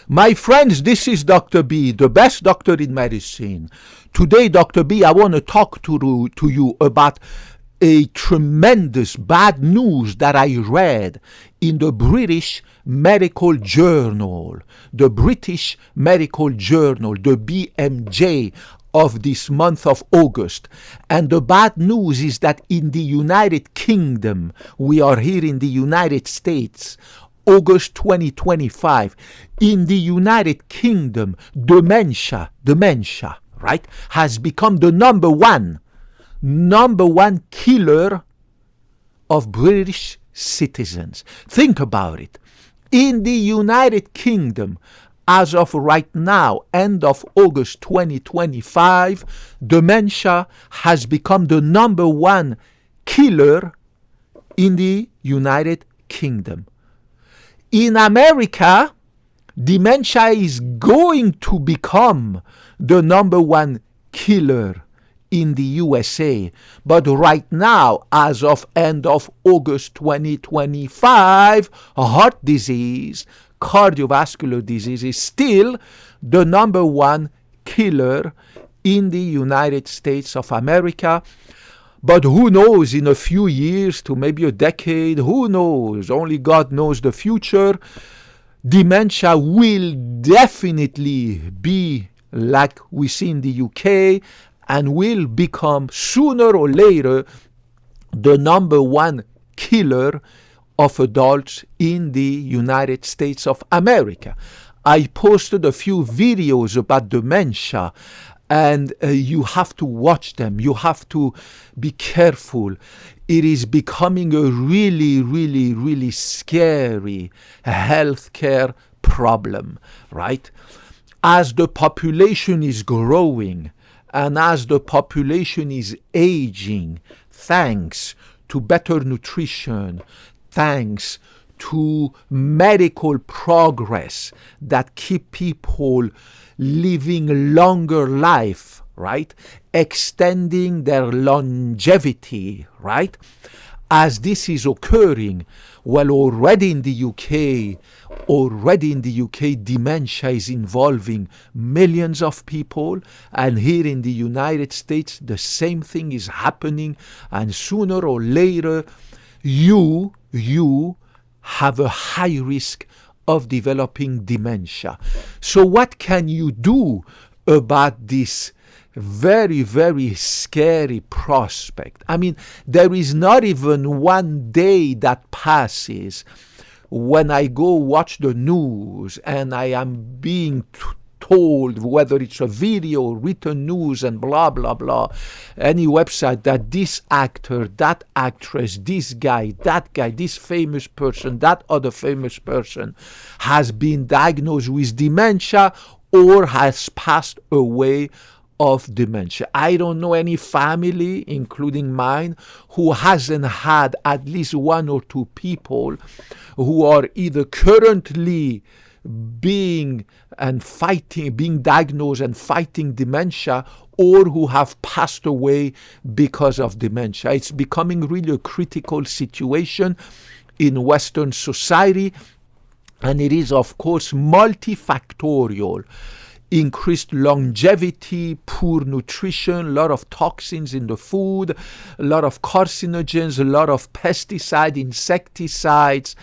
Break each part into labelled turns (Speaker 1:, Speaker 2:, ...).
Speaker 1: My friends, this is Dr. B, the best doctor in medicine. Today, Dr. B, I want to talk to you about a tremendous bad news that I read in the British Medical Journal, the BMJ of this month of August. And the bad news is that in the United Kingdom, we are here in the United States, August 2025, in the United Kingdom, dementia, right, has become the number one killer of British citizens. Think about it. In the United Kingdom, as of right now, end of August 2025, dementia has become the number one killer in the United Kingdom. In America, dementia is going to become the number one killer in the USA. But right now, as of end of August 2025, heart disease, cardiovascular disease is still the number one killer in the United States of America. But who knows, in a few years to maybe a decade, who knows, only God knows the future, dementia will definitely be like we see in the UK and will become sooner or later the number one killer of adults in the United States of America. I posted a few videos about dementia, and you have to watch them. You have to be careful. It is becoming a really, really, really scary healthcare problem, right? As the population is growing and as the population is aging, thanks to better nutrition, thanks to medical progress that keep people living longer life, right? Extending their longevity, right? As this is occurring, well, already in the UK, dementia is involving millions of people, and here in the United States, the same thing is happening, and sooner or later, you have a high risk of developing dementia. So what can you do about this very, very scary prospect? I mean, there is not even one day that passes when I go watch the news and I am being told, whether it's a video, written news, and blah, blah, blah, any website, that this actor, that actress, this guy, this famous person, that other famous person has been diagnosed with dementia or has passed away of dementia. I don't know any family, including mine, who hasn't had at least one or two people who are either currently being diagnosed and fighting dementia, or who have passed away because of dementia. It's becoming really a critical situation in Western society, and it is, of course, multifactorial. Increased longevity, poor nutrition, a lot of toxins in the food, a lot of carcinogens, a lot of pesticides, insecticides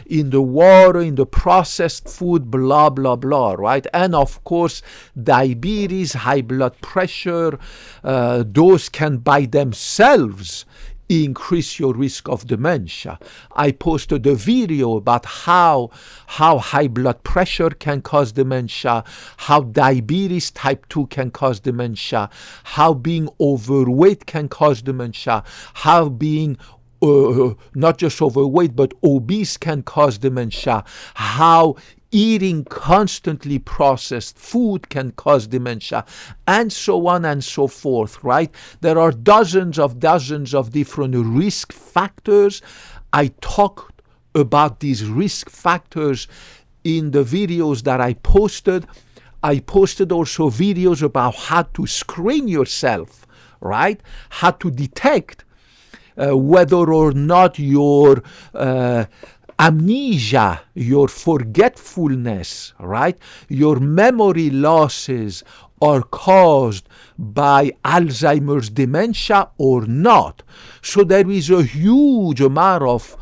Speaker 1: in the water, in the processed food, blah, blah, blah, right? And of course, diabetes, high blood pressure, those can by themselves increase your risk of dementia. I posted a video about how high blood pressure can cause dementia, how diabetes type 2 can cause dementia, how being overweight can cause dementia, how being not just overweight but obese can cause dementia, how eating constantly processed food can cause dementia, and so on and so forth, right? There are dozens of different risk factors. I talked about these risk factors in the videos that I posted. I posted also videos about how to screen yourself, right? How to detect whether or not your amnesia, your forgetfulness, right? Your memory losses are caused by Alzheimer's dementia or not. So there is a huge amount of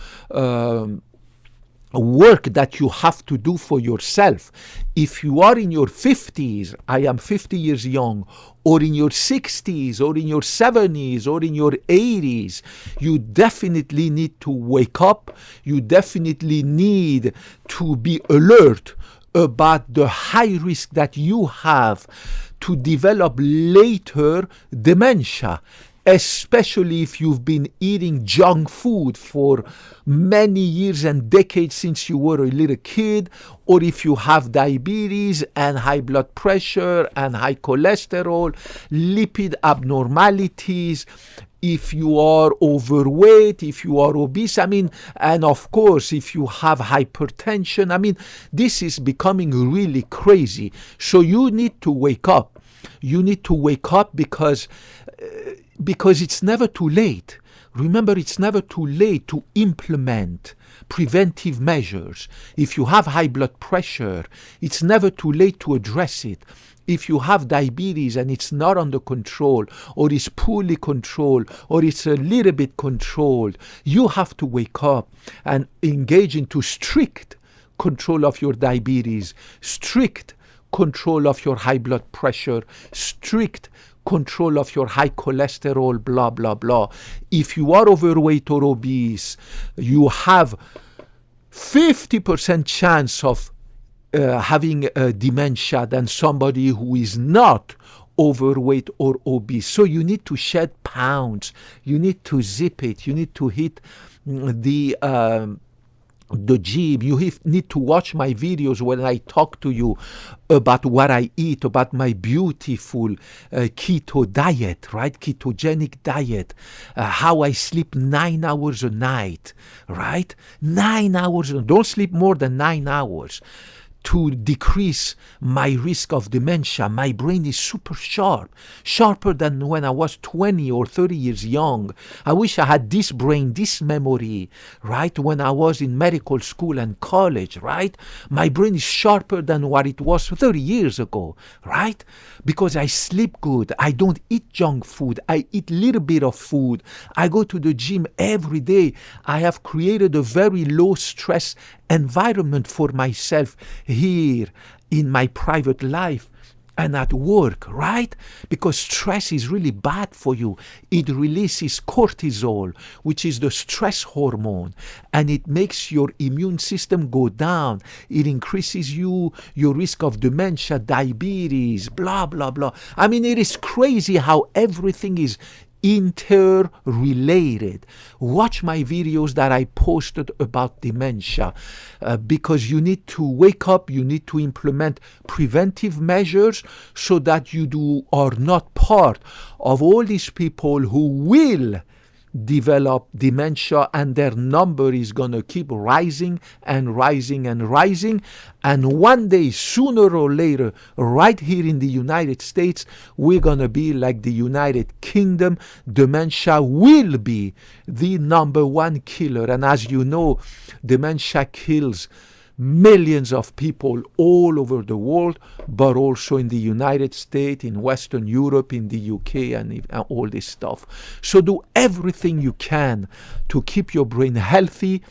Speaker 1: work that you have to do for yourself. If you are in your 50s, I am 50 years young, or in your 60s, or in your 70s, or in your 80s, you definitely need to wake up. You definitely need to be alert about the high risk that you have to develop later dementia, especially if you've been eating junk food for many years and decades since you were a little kid, or if you have diabetes and high blood pressure and high cholesterol, lipid abnormalities, if you are overweight, if you are obese, and of course, if you have hypertension, this is becoming really crazy. So you need to wake up. You need to wake up because it's never too late. Remember, it's never too late to implement preventive measures. If you have high blood pressure, it's never too late to address it. If you have diabetes and it's not under control, or is poorly controlled, or it's a little bit controlled, you have to wake up and engage into strict control of your diabetes, strict control of your high blood pressure, strict control of your high cholesterol, blah, blah, blah. If you are overweight or obese, you have 50% chance of having dementia than somebody who is not overweight or obese. So you need to shed pounds. You need to zip it. You need to hit the gym. You need to watch my videos when I talk to you about what I eat, about my beautiful keto diet, right? Ketogenic diet, how I sleep 9 hours a night, right? 9 hours. Don't sleep more than 9 hours to decrease my risk of dementia. My brain is super sharp, sharper than when I was 20 or 30 years young. I wish I had this brain, this memory, right, when I was in medical school and college, right? My brain is sharper than what it was 30 years ago, right? Because I sleep good. I don't eat junk food. I eat little bit of food. I go to the gym every day. I have created a very low stress environment for myself here in my private life and at work, right? Because stress is really bad for you. It releases cortisol, which is the stress hormone, and it makes your immune system go down. It increases your risk of dementia, diabetes, blah, blah, blah. It is crazy how everything is interrelated. Watch my videos that I posted about dementia because you need to wake up, you need to implement preventive measures so that you are not part of all these people who will develop dementia, and their number is going to keep rising and rising and rising. And one day, sooner or later, right here in the United States, we're going to be like the United Kingdom. Dementia will be the number one killer. And as you know, dementia kills millions of people all over the world, but also in the United States, in Western Europe, in the UK, and all this stuff. So do everything you can to keep your brain healthy,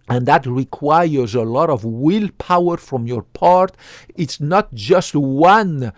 Speaker 1: and that requires a lot of willpower from your part. It's not just one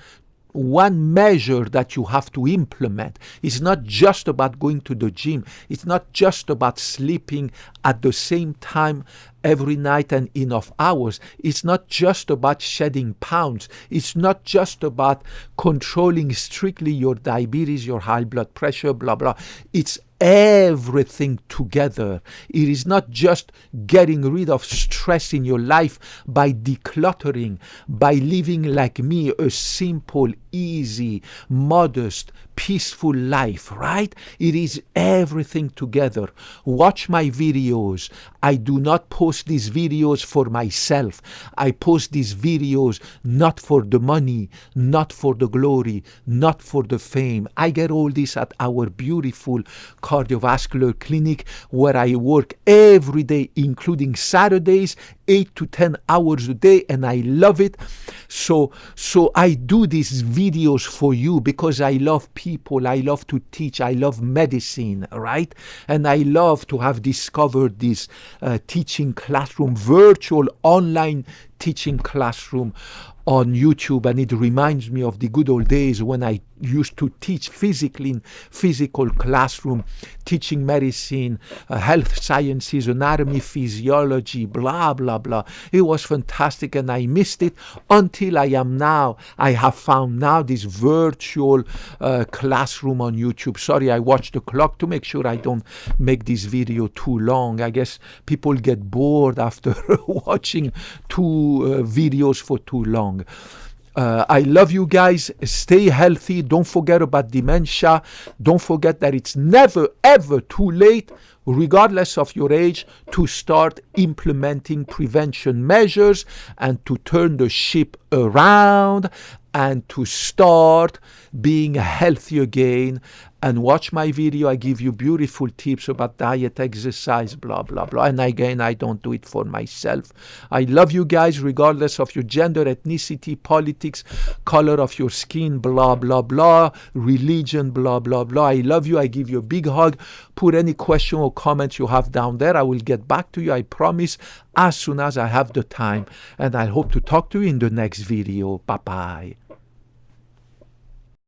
Speaker 1: measure that you have to implement. It's not just about going to the gym. It's not just about sleeping at the same time every night and enough hours. It's not just about shedding pounds. It's not just about controlling strictly your diabetes, your high blood pressure, blah, blah. It's everything together. It is not just getting rid of stress in your life by decluttering, by living like me, a simple, easy, modest, peaceful life, right? It is everything together. Watch my videos. I do not post these videos for myself. I post these videos not for the money, not for the glory, not for the fame. I get all this at our beautiful cardiovascular clinic where I work every day, including Saturdays, 8 to 10 hours a day, and I love it. So I do these videos for you because I love people, I love to teach, I love medicine, right? And I love to have discovered this teaching classroom, virtual online teaching classroom on YouTube, and it reminds me of the good old days when I used to teach physically in physical classroom, teaching medicine, health sciences, anatomy, physiology, blah, blah, blah. It was fantastic, and I missed it until I have found now this virtual classroom on YouTube. Sorry, I watched the clock to make sure I don't make this video too long. I guess people get bored after watching two videos for too long. I love you guys. Stay healthy. Don't forget about dementia. Don't forget that it's never ever too late, regardless of your age, to start implementing prevention measures and to turn the ship around and to start being healthy again. And watch my video. I give you beautiful tips about diet, exercise, blah, blah, blah. And again, I don't do it for myself. I love you guys regardless of your gender, ethnicity, politics, color of your skin, blah, blah, blah, religion, blah, blah, blah. I love you. I give you a big hug. Put any question or comment you have down there. I will get back to you, I promise, as soon as I have the time. And I hope to talk to you in the next video. Bye-bye.